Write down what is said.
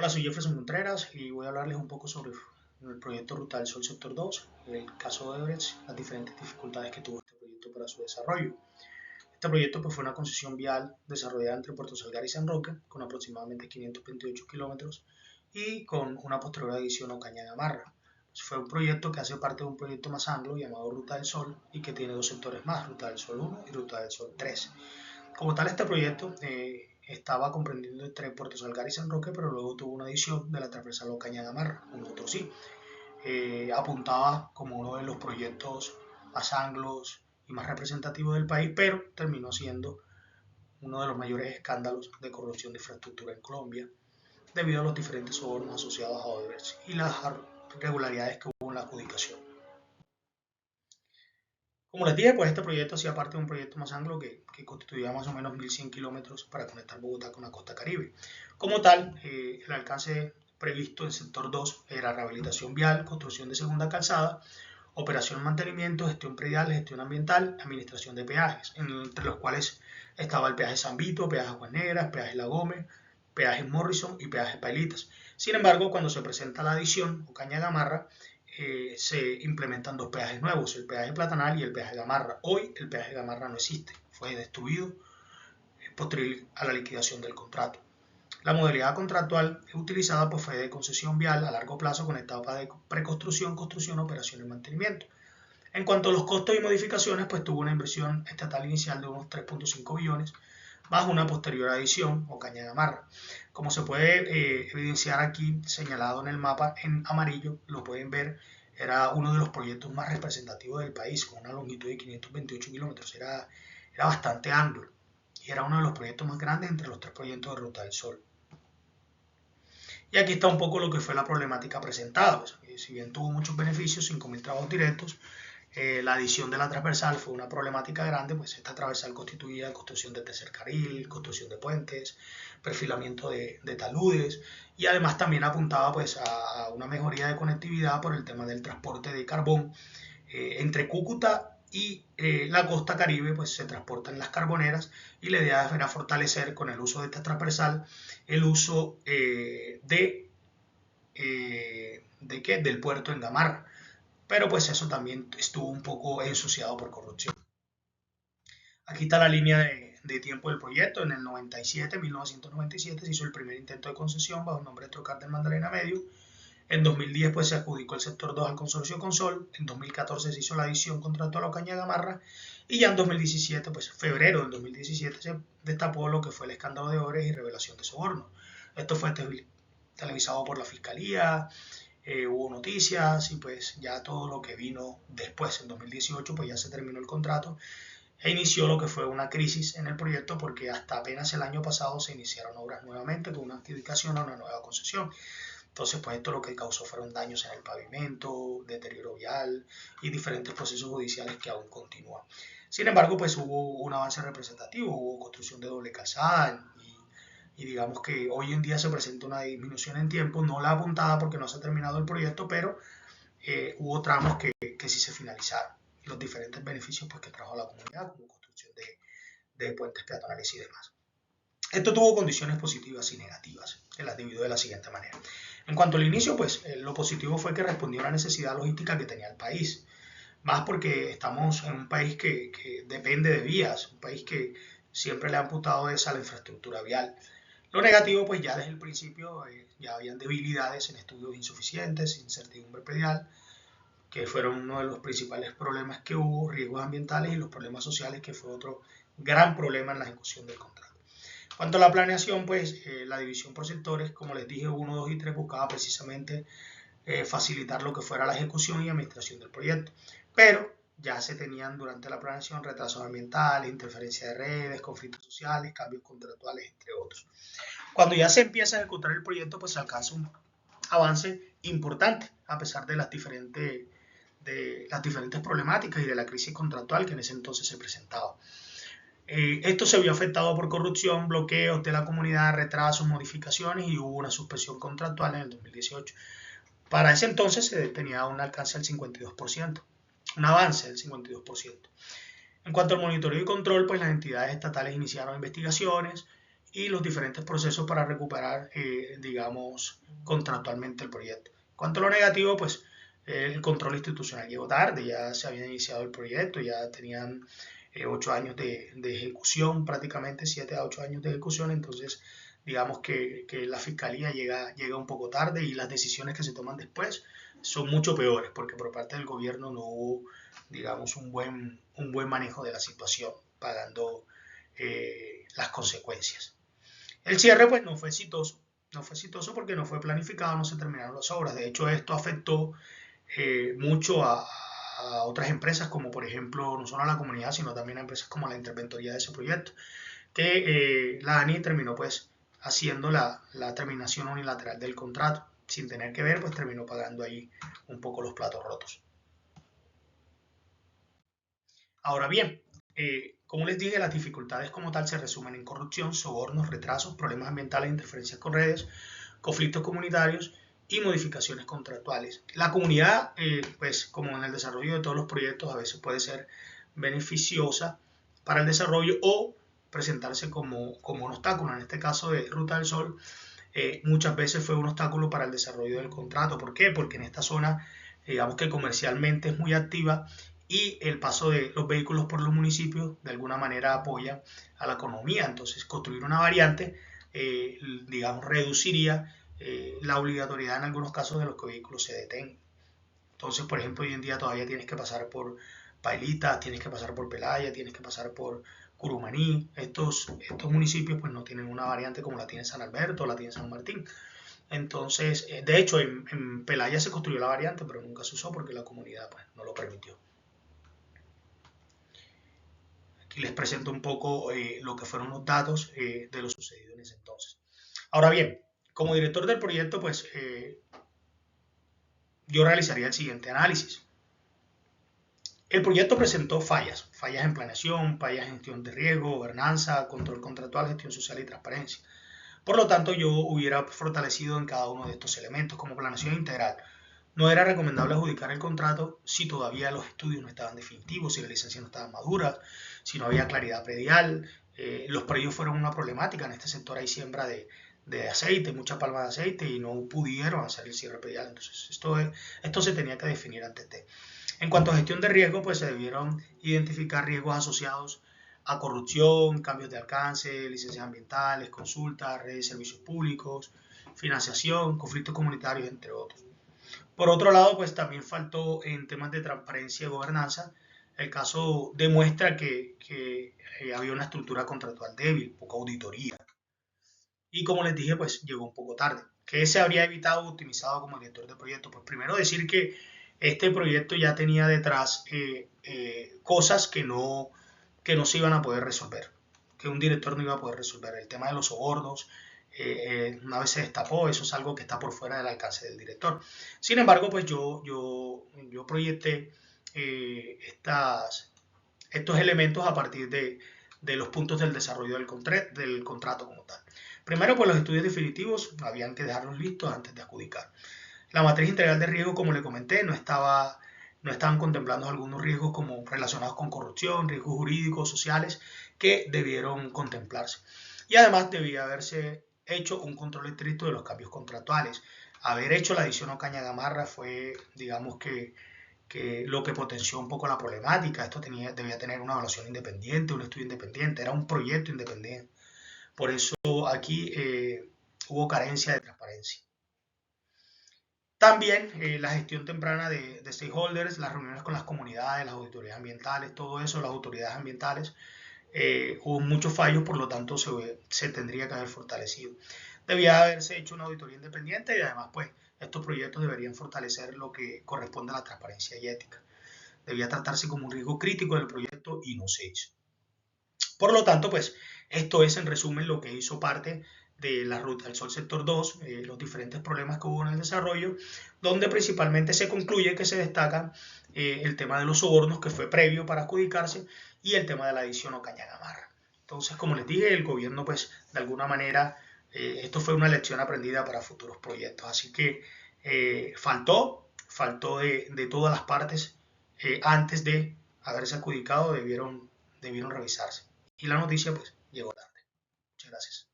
Hola, soy Jefferson Contreras y voy a hablarles un poco sobre el proyecto Ruta del Sol Sector 2, el caso de Odebrecht, las diferentes dificultades que tuvo este proyecto para su desarrollo. Este proyecto pues, fue una concesión vial desarrollada entre Puerto Salgar y San Roque, con aproximadamente 528 kilómetros y con una posterior adición a Ocaña de Gamarra. Fue un proyecto que hace parte de un proyecto más anglo llamado Ruta del Sol y que tiene dos sectores más, Ruta del Sol 1 y Ruta del Sol 3. Como tal, este proyecto estaba comprendiendo entre Puerto Salgar y San Roque, pero luego tuvo una adición de la transversal Ocaña de Gamarra, un otro sí. Apuntaba como uno de los proyectos más anglos y más representativos del país, pero terminó siendo uno de los mayores escándalos de corrupción de infraestructura en Colombia, debido a los diferentes sobornos asociados a Odebrecht y las irregularidades que hubo en la adjudicación. Como les dije, pues este proyecto hacía parte de un proyecto más anglo que constituía más o menos 1.100 kilómetros para conectar Bogotá con la costa caribe. Como tal, el alcance previsto en sector 2 era rehabilitación vial, construcción de segunda calzada, operación, mantenimiento, gestión predial, gestión ambiental, administración de peajes, entre los cuales estaba el peaje San Vito, peaje Aguas Negras, peaje La Gómez, peaje Morrison y peaje Pailitas. Sin embargo, cuando se presenta la adición Ocaña Gamarra, se implementan dos peajes nuevos, el peaje Platanal y el peaje Gamarra. Hoy el peaje Gamarra no existe, fue destruido posterior a la liquidación del contrato. La modalidad contractual utilizada pues, fue de concesión vial a largo plazo con etapa de preconstrucción, construcción, operación y mantenimiento. En cuanto a los costos y modificaciones, pues tuvo una inversión estatal inicial de unos 3.5 billones, más una posterior adición o caña de amarra. Como se puede evidenciar aquí, señalado en el mapa en amarillo, lo pueden ver, era uno de los proyectos más representativos del país, con una longitud de 528 kilómetros, era bastante amplio y era uno de los proyectos más grandes entre los tres proyectos de Ruta del Sol. Y aquí está un poco lo que fue la problemática presentada. Pues, si bien tuvo muchos beneficios, 5.000 trabajos directos, la adición de la transversal fue una problemática grande, pues esta transversal constituía construcción de tercer carril, construcción de puentes, perfilamiento de taludes y además también apuntaba pues a una mejoría de conectividad por el tema del transporte de carbón entre Cúcuta y la costa caribe, pues se transportan las carboneras y la idea era fortalecer con el uso de esta transversal el uso del puerto en Gamarra, pero pues eso también estuvo un poco ensuciado por corrupción. Aquí está la línea de tiempo del proyecto. En el 1997 se hizo el primer intento de concesión bajo el nombre de Trocar del Magdalena Medio. En 2010 pues, se adjudicó el sector 2 al consorcio Consol. En 2014 se hizo la adición contractual a Ocaña Gamarra. Y ya en 2017, pues febrero del 2017, se destapó lo que fue el escándalo de Odebrecht y revelación de soborno. Esto fue televisado por la Fiscalía, hubo noticias y pues ya todo lo que vino después, en 2018, pues ya se terminó el contrato e inició lo que fue una crisis en el proyecto porque hasta apenas el año pasado se iniciaron obras nuevamente con una adjudicación a una nueva concesión. Entonces, pues esto lo que causó fueron daños en el pavimento, deterioro vial y diferentes procesos judiciales que aún continúan. Sin embargo, pues hubo un avance representativo, hubo construcción de doble calzada y digamos que hoy en día se presenta una disminución en tiempo, no la apuntada porque no se ha terminado el proyecto, pero hubo tramos que sí se finalizaron y los diferentes beneficios pues, que trajo a la comunidad, como construcción de puentes peatonales y demás. Esto tuvo condiciones positivas y negativas, que las divido de la siguiente manera. En cuanto al inicio, pues lo positivo fue que respondió a la necesidad logística que tenía el país, más porque estamos en un país que depende de vías, un país que siempre le ha amputado esa la infraestructura vial. Lo negativo, pues ya desde el principio ya habían debilidades en estudios insuficientes, incertidumbre predial, que fueron uno de los principales problemas que hubo, riesgos ambientales y los problemas sociales, que fue otro gran problema en la ejecución del contrato. En cuanto a la planeación, pues la división por sectores, como les dije, 1, 2 y 3 buscaba precisamente facilitar lo que fuera la ejecución y administración del proyecto. Pero ya se tenían durante la planeación retrasos ambientales, interferencia de redes, conflictos sociales, cambios contractuales, entre otros. Cuando ya se empieza a ejecutar el proyecto, pues se alcanza un avance importante, a pesar de las diferentes problemáticas y de la crisis contractual que en ese entonces se presentaba. Esto se vio afectado por corrupción, bloqueos de la comunidad, retrasos, modificaciones y hubo una suspensión contractual en el 2018. Para ese entonces se tenía un alcance del 52%, un avance del 52%. En cuanto al monitoreo y control, pues las entidades estatales iniciaron investigaciones y los diferentes procesos para recuperar, digamos, contractualmente el proyecto. En cuanto a lo negativo, pues el control institucional llegó tarde, ya se había iniciado el proyecto, ya tenían 8 años de ejecución, prácticamente 7 a 8 años de ejecución, entonces digamos que la fiscalía llega un poco tarde y las decisiones que se toman después son mucho peores, porque por parte del gobierno no hubo, digamos, un buen manejo de la situación, pagando las consecuencias. El cierre pues no fue exitoso porque no fue planificado, no se terminaron las obras. De hecho, esto afectó mucho a otras empresas, como por ejemplo, no solo a la comunidad, sino también a empresas como la interventoría de ese proyecto, que la ANI terminó pues haciendo la terminación unilateral del contrato. Sin tener que ver, pues terminó pagando ahí un poco los platos rotos. Ahora bien, como les dije, las dificultades como tal se resumen en corrupción, sobornos, retrasos, problemas ambientales, interferencias con redes, conflictos comunitarios y modificaciones contractuales. La comunidad, pues como en el desarrollo de todos los proyectos, a veces puede ser beneficiosa para el desarrollo o presentarse como un obstáculo. En este caso de Ruta del Sol, muchas veces fue un obstáculo para el desarrollo del contrato. ¿Por qué? Porque en esta zona, digamos que comercialmente es muy activa y el paso de los vehículos por los municipios de alguna manera apoya a la economía. Entonces, construir una variante, digamos, reduciría la obligatoriedad en algunos casos de los que vehículos se detengan. Entonces, por ejemplo, hoy en día todavía tienes que pasar por Pailita, tienes que pasar por Pelaya, tienes que pasar por Curumaní. Estos municipios pues no tienen una variante como la tiene San Alberto o la tiene San Martín. Entonces, de hecho, en Pelaya se construyó la variante, pero nunca se usó porque la comunidad pues, no lo permitió. Aquí les presento un poco lo que fueron los datos de lo sucedido en ese entonces. Ahora bien, como director del proyecto, pues yo realizaría el siguiente análisis. El proyecto presentó fallas en planeación, fallas en gestión de riesgo, gobernanza, control contractual, gestión social y transparencia. Por lo tanto, yo hubiera fortalecido en cada uno de estos elementos como planeación integral. No era recomendable adjudicar el contrato si todavía los estudios no estaban definitivos, si las licencias no estaban maduras, si no había claridad predial. Los predios fueron una problemática. En este sector hay siembra de aceite, mucha palma de aceite y no pudieron hacer el cierre predial. Entonces, esto se tenía que definir antes de. En cuanto a gestión de riesgo, pues se debieron identificar riesgos asociados a corrupción, cambios de alcance, licencias ambientales, consultas, redes de servicios públicos, financiación, conflictos comunitarios, entre otros. Por otro lado, pues también faltó en temas de transparencia y gobernanza. El caso demuestra que había una estructura contractual débil, poca auditoría. Y como les dije, pues llegó un poco tarde. ¿Qué se habría evitado o optimizado como director de proyecto? Pues primero decir que este proyecto ya tenía detrás cosas que no se iban a poder resolver, que un director no iba a poder resolver. El tema de los sobornos, una vez se destapó, eso es algo que está por fuera del alcance del director. Sin embargo, pues yo proyecté estos elementos a partir de los puntos del desarrollo del contrato como tal. Primero, pues los estudios definitivos habían que dejarlos listos antes de adjudicar. La matriz integral de riesgo, como le comenté, no estaban contemplando algunos riesgos como relacionados con corrupción, riesgos jurídicos, sociales, que debieron contemplarse. Y además debía haberse hecho un control estricto de los cambios contractuales. Haber hecho la adición o caña gamarra fue, digamos que lo que potenció un poco la problemática. Esto debía tener una evaluación independiente, un estudio independiente, era un proyecto independiente. Por eso aquí hubo carencia de transparencia. También la gestión temprana de stakeholders, las reuniones con las comunidades, las auditorías ambientales, todo eso, las autoridades ambientales, hubo muchos fallos, por lo tanto se tendría que haber fortalecido. Debía haberse hecho una auditoría independiente y además pues estos proyectos deberían fortalecer lo que corresponde a la transparencia y ética. Debía tratarse como un riesgo crítico del proyecto y no se hizo. Por lo tanto, pues esto es en resumen lo que hizo parte de la Ruta del Sol Sector 2, los diferentes problemas que hubo en el desarrollo, donde principalmente se concluye que se destacan el tema de los sobornos, que fue previo para adjudicarse, y el tema de la adición o caña gamarra. Entonces, como les dije, el gobierno, pues, de alguna manera, esto fue una lección aprendida para futuros proyectos. Así que faltó de todas las partes, antes de haberse adjudicado, debieron revisarse. Y la noticia, pues, llegó tarde. Muchas gracias.